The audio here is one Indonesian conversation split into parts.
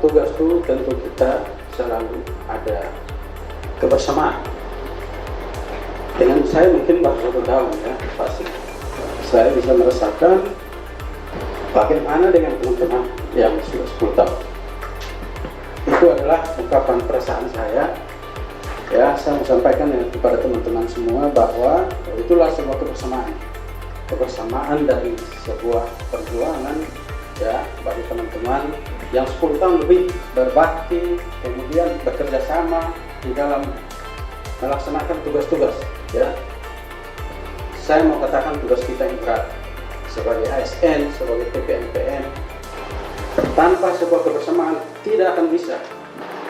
tugas itu tentu kita selalu ada kebersamaan. Dengan saya mungkin baru 1 tahun ya, pasti saya bisa merasakan bagaimana dengan teman-teman yang sudah 10 tahun. Itu adalah ungkapan perasaan saya. Ya, saya mau sampaikan kepada teman-teman semua bahwa itulah sebuah kebersamaan dari sebuah perjuangan ya bagi teman-teman yang 10 tahun lebih berbakti, kemudian bekerja sama di dalam melaksanakan tugas-tugas ya. Saya mau katakan tugas kita yang berat sebagai ASN, sebagai PPNPN. Tanpa sebuah kebersamaan tidak akan bisa.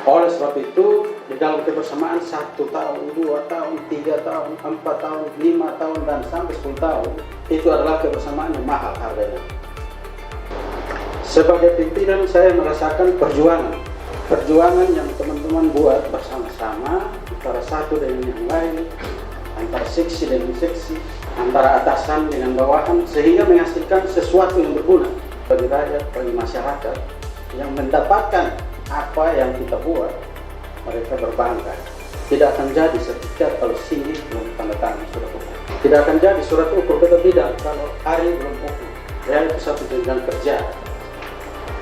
Oleh sebab itu, di dalam kebersamaan 1 tahun, 2 tahun, 3 tahun, 4 tahun, 5 tahun, dan sampai 10 tahun, itu adalah kebersamaan yang mahal harganya. Sebagai pimpinan, saya merasakan perjuangan yang teman-teman buat bersama-sama, antara satu dengan yang lain, antara seksi dengan seksi, antara atasan dengan bawahan, sehingga menghasilkan sesuatu yang berguna bagi rakyat, bagi masyarakat yang mendapatkan apa yang kita buat. Mereka berbangga. Tidak akan jadi sertifikat kalau sini belum tanda tangan surat ukur. Tidak akan jadi surat ukur tidak kalau hari belum ukur. Ya, itu satu jenjang kerja.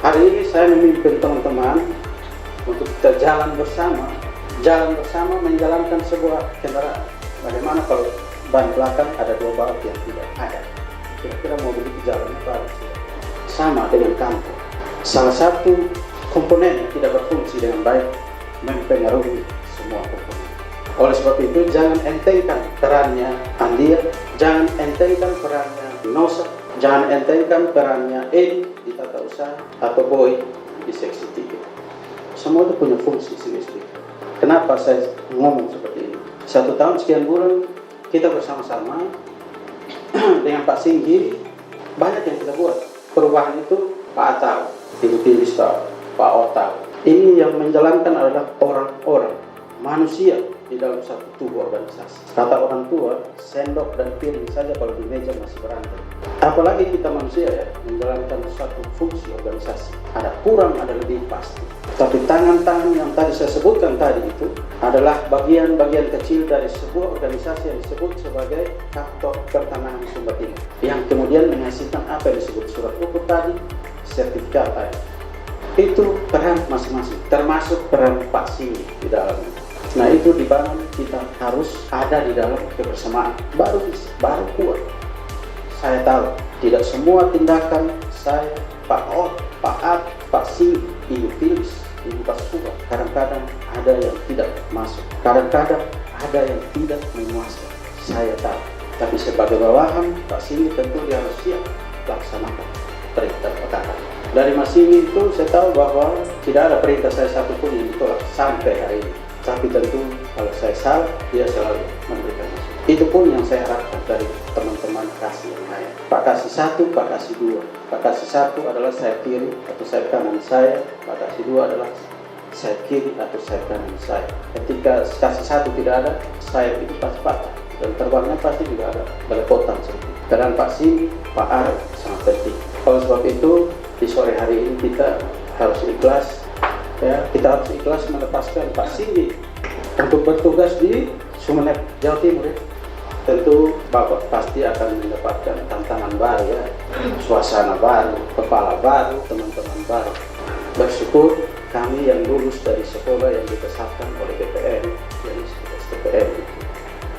Hari ini saya memimpin teman-teman untuk kita jalan bersama menjalankan sebuah kendaraan. Bagaimana kalau ban belakang ada 2 baut yang tidak ada? Kira-kira mau begitu jalan baru sama dengan kampung. Salah satu komponen yang tidak berfungsi dengan baik mempengaruhi semua komponen. Oleh sebab itu, jangan entengkan perannya Andia, jangan entengkan perannya Nosa, jangan entengkan perannya Edi di tata usaha atau Boy di seksi 3. Semua itu punya fungsi semestinya. Kenapa saya ngomong seperti ini? 1 tahun sekian bulan kita bersama-sama dengan Pak Singgi, banyak yang kita buat. Perubahan itu Pak Atau, Ibu Tilis tahu, Pak Otau. Ini yang menjalankan adalah orang-orang, manusia di dalam satu tubuh organisasi. Kata orang tua, sendok dan piring saja kalau di meja masih berantem. Apalagi kita manusia ya, menjalankan satu fungsi organisasi. Ada kurang, ada lebih pasti. Tapi tangan-tangan yang tadi saya sebutkan tadi itu adalah bagian-bagian kecil dari sebuah organisasi yang disebut sebagai Kantor Pertanahan Sumba Timur, yang kemudian menghasilkan apa yang disebut surat ukur tadi, sertifikat tadi. Itu peran masing-masing, termasuk peran Pak Singgi di dalamnya. Nah, itu dibangun, kita harus ada di dalam kebersamaan, baru kuat. Saya tahu tidak semua tindakan saya, Pak Ot, Pak At, Pak Singgi, Ibu Tilis, Ibu Kasuba, kadang-kadang ada yang tidak masuk, kadang-kadang ada yang tidak menguasai. Saya tahu, tapi sebagai bawahan Pak Singgi tentu dia harus siap laksanakan perintah petaka. Dari Mas Singgi itu saya tahu bahwa tidak ada perintah saya satupun yang ditolak sampai hari ini. Tapi tentu kalau saya salah, dia selalu memberikan masukan. Itu pun yang saya harapkan dari teman-teman Kasih yang lain. Pak Kasih 1, Pak Kasih 2. Pak Kasih 1 adalah sayap kiri atau sayap kanan saya. Pak Kasih 2 adalah sayap kiri atau sayap kanan saya. Ketika Kasih 1 tidak ada, sayap itu pasti patah. Dan terbangnya pasti juga ada belepotan seperti itu. Peran Pak Singgi, Pak Arif sangat penting. Oleh sebab itu, di sore hari ini kita harus ikhlas. Ya, kita harus ikhlas melepaskan Pak Singgi untuk bertugas di Sumeneb, Jawa Timur ya. Tentu Bapak pasti akan mendapatkan tantangan baru ya, suasana baru, kepala baru, teman-teman baru. Bersyukur kami yang lulus dari sekolah yang dibesarkan oleh BPN, yang STPN itu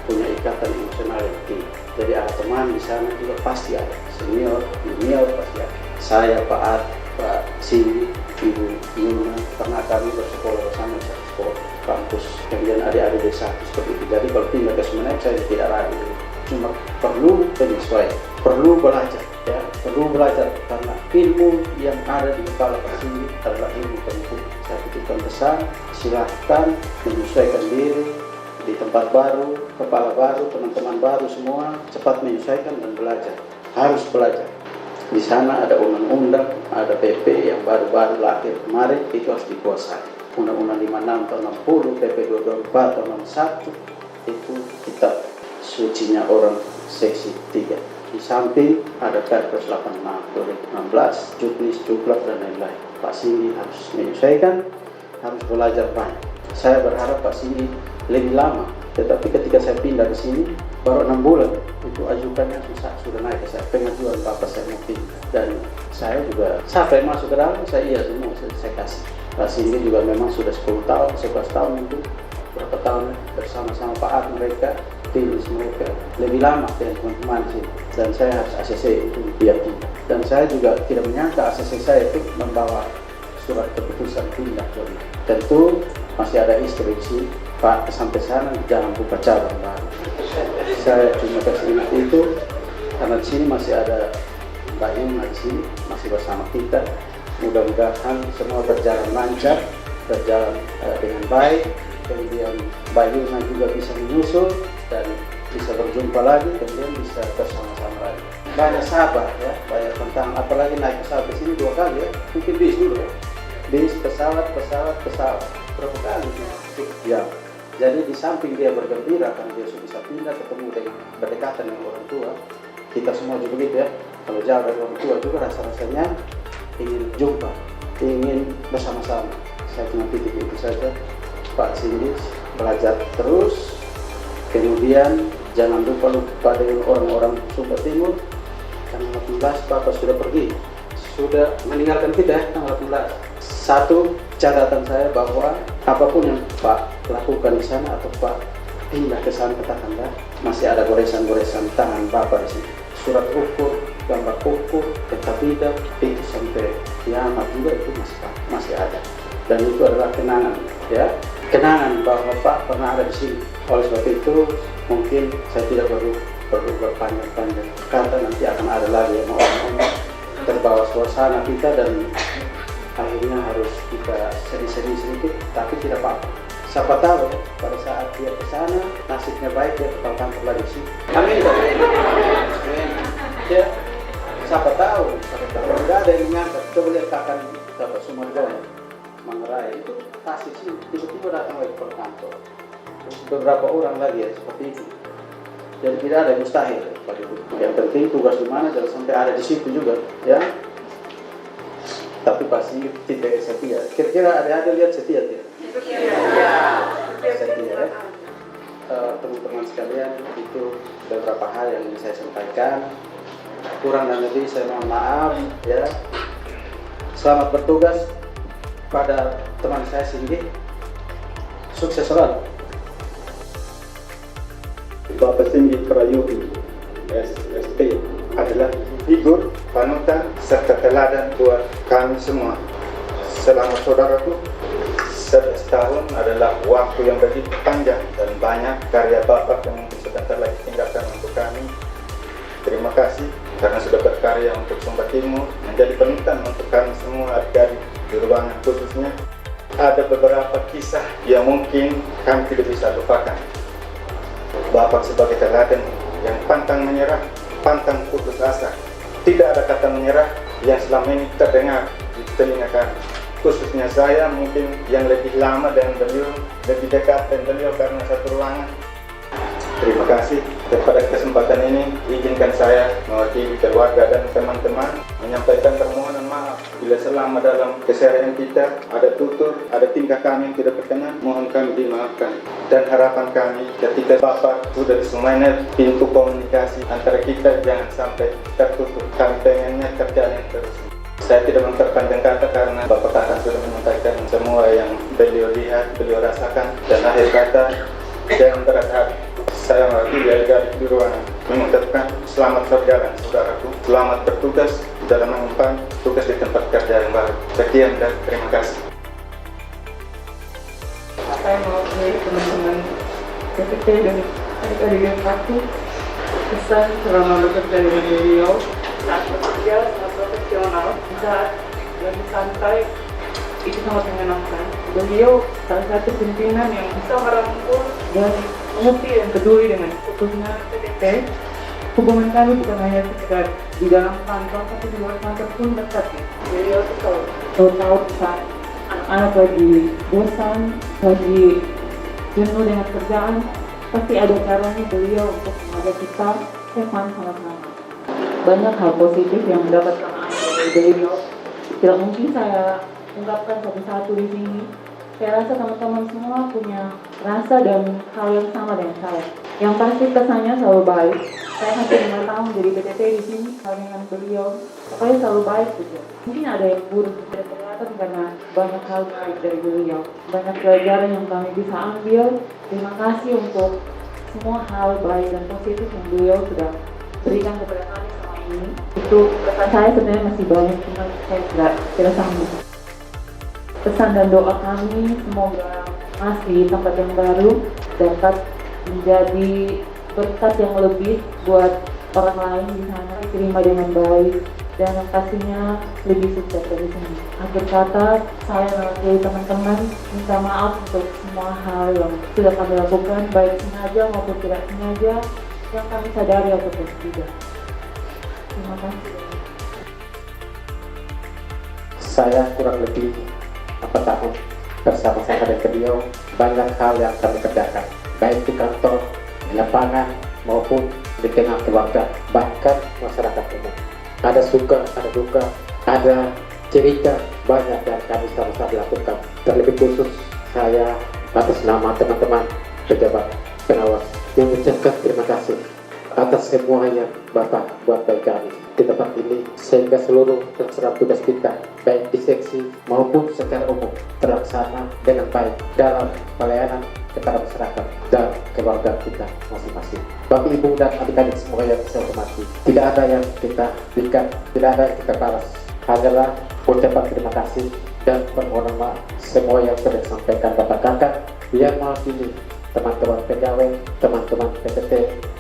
punya ikatan emosional yang tinggi. Jadi ada teman di sana juga pasti ada, senior, junior pasti ada. Saya, Pak At, Pak Singgi, Ibu Yuna, pernah kami bersekolah bersama di satu sekolah kampus, kemudian adik-adik desa seperti itu. Jadi kalau pindah ke Sumeneb saya tidak ragu, cuma perlu penyesuaian, perlu belajar ya, perlu belajar karena ilmu yang ada di kepala Pak Singgi adalah ilmu penting. Saya titipkan pesan, silahkan menyesuaikan diri di tempat baru, kepala baru, teman-teman baru semua cepat menyesuaikan dan belajar, harus belajar. Di sana ada undang-undang, ada PP yang baru-baru lahir kemarin, itu harus dikuasai. Undang-undang 56 tahun 60, PP 224 tahun 61, itu kitab sucinya orang seksi 3. Di samping ada Perpres 86 2016, juknis, juklak, dan lain-lain. Pak Sindi harus menyesuaikan, harus belajar banyak. Saya berharap Pak Sindi lebih lama, tetapi ketika saya pindah ke sini baru 6 bulan itu ajukannya sudah naik ke saya, pengajuan Bapak saya mau pindah. Dan saya juga sampai masuk ke dalam saya iya semua saya kasih. Pak Sindi juga memang sudah 10 tahun, 11 tahun itu berapa tahun bersama-sama Pak Ad mereka, tim mereka lebih lama dengan teman-teman sih. Dan saya harus ACC itu dia pindah. Dan saya juga tidak menyangka ACC saya itu membawa surat keputusan pindah. Tentu masih ada instruksi Pak sampai sana jangan buka cabang baru. Saya cuma kasih ingat itu karena di sini masih ada Mbak Yuna di sini masih bersama kita. Mudah-mudahan semua berjalan lancar, berjalan dengan baik. Kemudian Mbak Yuna juga bisa menyusul dan bisa berjumpa lagi, kemudian bisa bersama-sama lagi. Banyak sabar ya, banyak tentang apalagi naik pesawat ke sini 2 kali ya, mungkin bis dulu ya. Bis, pesawat, berapa kali ya. Jadi di samping dia bergembira karena dia sudah bisa pindah ketemu dengan berdekatan dengan orang tua, kita semua juga begitu ya. Kalau jauh dari orang tua juga rasa-rasanya ingin jumpa, ingin bersama-sama. Saya cuma titik itu saja. Pak Sindi belajar terus, kemudian jangan lupa dengan orang-orang Sumba Timur. Tanggal 18 Bapak sudah pergi, sudah meninggalkan kita ya, tanggal 18. Satu catatan saya bahwa apapun yang Pak lakukan di sana atau Pak pindah ke sana katakanlah masih ada goresan-goresan tangan Bapak di sini. Surat ukur, gambar ukur, ketabida itu sampai kiamat juga itu masih ada. Dan itu adalah kenangan ya, kenangan bahwa Pak pernah ada di sini. Oleh sebab itu mungkin saya tidak perlu berpanjang-panjang karena nanti akan ada lagi yang orang-orang terbawa suasana kita dan akhirnya harus kita sedih-sedih sedikit, tapi tidak apa-apa. Siapa tahu ya, pada saat dia ke sana nasibnya baik dia kekal kantor lagi sih. Amin. Ya, siapa tahu tidak ada yang menyangka. Coba lihat kakak dapat Sumargono Manggarai itu pasti sih tiba-tiba datang lagi ke kantor. Terus beberapa orang lagi ya seperti itu. Jadi tidak ada yang mustahil pada itu. Yang penting tugas di mana jangan sampai ada di situ juga, ya. Tapi pasti tidak setia. Kira-kira ada lihat setia tidak? Setia ya. Teman-teman sekalian, itu beberapa hal yang ingin saya sampaikan. Kurang dan lebih saya mohon maaf ya. Selamat bertugas pada teman saya Sindi. Sukses selalu. Bapak Sindi Prayudi SSP adalah figur panutan serta teladan buat kami semua. Selama saudaraku, 11 tahun adalah waktu yang begitu panjang dan banyak karya Bapak yang mungkin sebentar lagi tinggalkan untuk kami. Terima kasih karena sudah berkarya untuk Sumba Timur, menjadi panutan untuk kami semua adik-adik di ruangan khususnya. Ada beberapa kisah yang mungkin kami tidak bisa lupakan. Bapak sebagai teladan yang pantang menyerah, pantang putus asa. Tidak ada kata menyerah yang selama ini terdengar di telinga kami. Khususnya saya mungkin yang lebih lama dengan beliau, lebih dekat dengan beliau karena satu ruangan. Terima kasih. Pada kesempatan ini izinkan saya mewakili keluarga dan teman-teman menyampaikan permohonan maaf bila selama dalam keseharian kita ada tutur, ada tingkah kami yang tidak berkenan, mohon kami dimaafkan. Dan harapan kami ketika Bapak sudah di Sumeneb, pintu komunikasi antara kita jangan sampai tertutup. Kami pengennya terjalin terus. Saya tidak memperpanjang kata karena Bapak Kakak sudah menyampaikan semua yang beliau lihat, beliau rasakan. Dan akhir kata, jangan berat hati. Saya mewakili adik-adik di ruangan mengucapkan selamat berjalan saudaraku, selamat bertugas dalam mengemban tugas di tempat kerja yang baru. Sekian dan terima kasih. Saya mewakili teman-teman PPT dan adik-adik yang aku pesan selama bekerja dengan beliau, saat bekerja sangat profesional, saat lagi santai itu sangat menyenangkan. Beliau salah satu pimpinan yang bisa merangkul dan mengerti dan peduli dengan khususnya PPT. Hubungan kami bukan hanya sekedar di dalam kantor, tapi di luar kantor pun dekat. Beliau tuh tahu saat anak-anak lagi bosan, lagi jenuh dengan kerjaan, pasti ada caranya beliau untuk mengajak kita teman sama-sama. banyak hal positif yang dapat kami ambil dari beliau. Tidak mungkin saya ungkapkan satu-satu di sini. Saya rasa teman-teman semua punya rasa dan hal yang sama dengan saya. Yang pasti kesannya selalu baik. Saya hampir 5 tahun jadi PTT di sini, hal dengan beliau. Pokoknya selalu baik gitu. Mungkin ada yang buruk tidak kelihatan karena banyak hal baik dari beliau. Banyak pelajaran yang kami bisa ambil. Terima kasih untuk semua hal baik dan positif yang beliau sudah berikan kepada kami selama ini. Itu pesan saya sebenarnya masih banyak, cuma saya tidak sanggup. Pesan dan doa kami semoga Mas di tempat yang baru dapat menjadi berkat yang lebih buat orang lain di sana, diterima dengan baik dan yang pastinya lebih sukses dari sini. Akhir kata, saya mewakili teman-teman minta maaf untuk semua hal yang sudah kami lakukan, baik sengaja maupun tidak sengaja, yang kami sadari ataupun tidak. Terima kasih. Saya kurang lebih 4 tahun bersama-sama dengan beliau, banyak hal yang kami kerjakan, baik di kantor, di lapangan, maupun di tengah keluarga, bahkan masyarakat umum. Ada suka, ada duka, ada cerita banyak yang kami sama-sama lakukan. Terlebih khusus saya atas nama teman-teman pejabat pengawas yang mengucapkan terima kasih atas semua yang Bapak buat bagi kami di tempat ini, sehingga seluruh pelaksanaan tugas kita baik di seksi maupun secara umum terlaksana dengan baik dalam pelayanan kepada masyarakat dan keluarga kita masing-masing. Bapak, Ibu, dan adik-adik semua yang saya hormati, tidak ada yang kita berikan, tidak ada yang kita balas, hanyalah ucapan terima kasih dan permohonan maaf semua yang sudah disampaikan Bapak Kakak yang mewakili teman-teman pegawai, teman-teman PTT.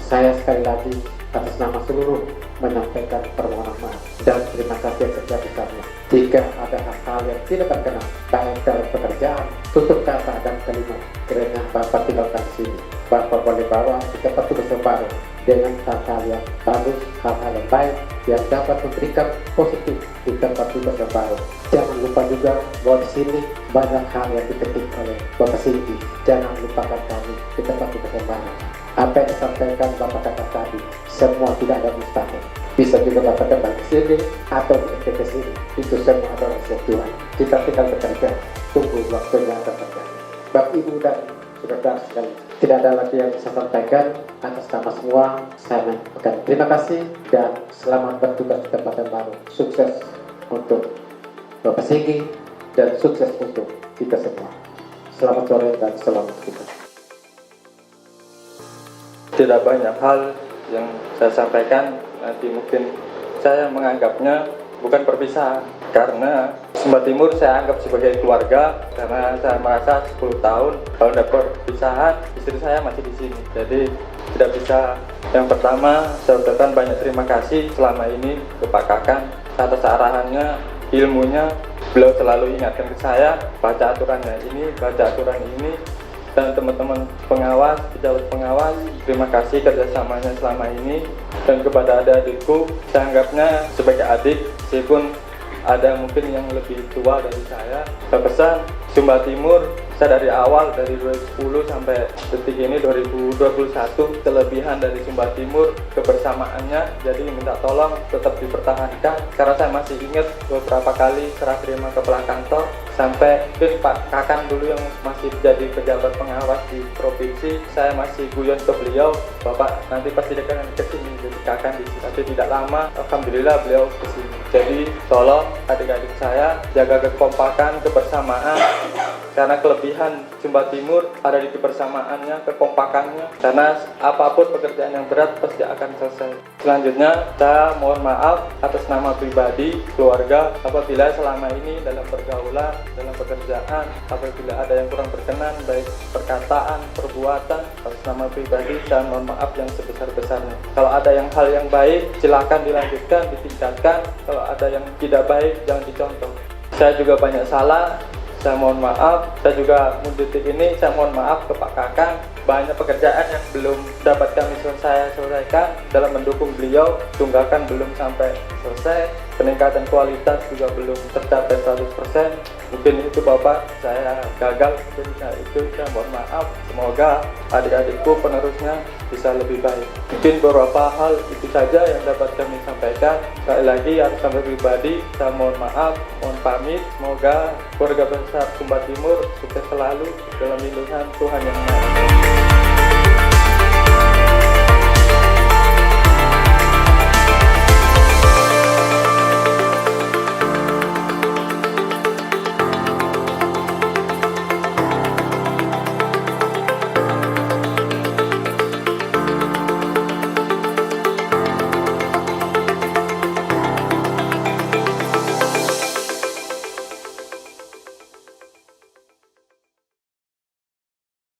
Saya sekali lagi atas nama seluruh menyampaikan permohonan maaf dan terima kasih yang sebesar-besarnya. Jika ada hal-hal yang tidak berkenan baik dalam pekerjaan, tutur kata dan kalimat kiranya Bapak tinggalkan di sini, Bapak boleh bawa ke tempat tugas yang baru dengan hal-hal yang bagus, hal-hal yang baik yang dapat memberikan positif di tempat tugas yang baru. Jangan lupa juga bahwa di sini banyak hal yang dipetik oleh Bapak Sindi. Jangan lupakan kami di tempat tugas yang baru. Apa yang disampaikan Bapak Kakak tadi, semua tidak ada mustahil. Bisa juga Bapak kembali ke sini atau ke sini. Itu semua adalah resep Tuhan. Kita tinggal bekerja, tunggu waktunya akan terjadi. Bapak, Ibu, dan saudara sekalian, tidak ada lagi yang saya sampaikan. Atas nama semua, saya mengucapkan terima kasih dan selamat bertugas di tempat yang baru. Sukses untuk Bapak Sigi dan sukses untuk kita semua. Selamat sore dan selamat kita. Tidak banyak hal yang saya sampaikan, nanti mungkin saya menganggapnya bukan perpisahan, karena Sumba Timur saya anggap sebagai keluarga, karena saya merasa 10 tahun kalau ada perpisahan istri saya masih di sini, jadi tidak bisa. Yang pertama, saya ucapkan banyak terima kasih selama ini ke Pak Kakang atas arahannya, ilmunya. Beliau selalu ingatkan ke saya, baca aturannya ini, baca aturan ini. Dan teman-teman pengawas, pejabat pengawas, terima kasih kerjasamanya selama ini. Dan kepada adik-adikku, saya anggapnya sebagai adik, meskipun ada mungkin yang lebih tua dari saya. Saya pesan, Sumba Timur, saya dari awal, dari 2010 sampai detik ini 2021, kelebihan dari Sumba Timur, kebersamaannya, jadi minta tolong tetap dipertahankan. Karena saya masih ingat beberapa kali serah terima kepala kantor, sampai mungkin Pak Kakang dulu yang masih jadi pejabat pengawas di provinsi, saya masih guyon ke beliau, Bapak nanti pasti akan kesini jadi Kakang di sini. Tapi tidak lama, alhamdulillah beliau kesini. Jadi tolong adik-adik saya jaga kekompakan, kebersamaan, karena kelebihan Sumba Timur ada di kebersamaannya, kekompakannya. Karena apapun pekerjaan yang berat pasti akan selesai. Selanjutnya, saya mohon maaf atas nama pribadi, keluarga, apabila selama ini dalam pergaulan, dalam pekerjaan, apabila ada yang kurang berkenan, baik perkataan, perbuatan, atas nama pribadi, saya mohon maaf yang sebesar-besarnya. Kalau ada hal yang baik, silakan dilanjutkan, ditingkatkan. Kalau ada yang tidak baik, jangan dicontoh. Saya juga banyak salah, saya mohon maaf. Saya juga detik ini saya mohon maaf ke Pak Kakang, banyak pekerjaan yang belum dapat kami selesaikan dalam mendukung beliau, tunggakan belum sampai selesai. peningkatan kualitas juga belum tercapai 100%. Mungkin itu Bapak, saya gagal, mungkin itu saya mohon maaf. Semoga adik-adikku penerusnya bisa lebih baik. Mungkin beberapa hal itu saja yang dapat kami sampaikan. Sekali lagi atas nama pribadi, saya mohon maaf, mohon pamit. Semoga keluarga besar Sumba Timur sukses selalu dalam lindungan Tuhan Yang Maha Esa.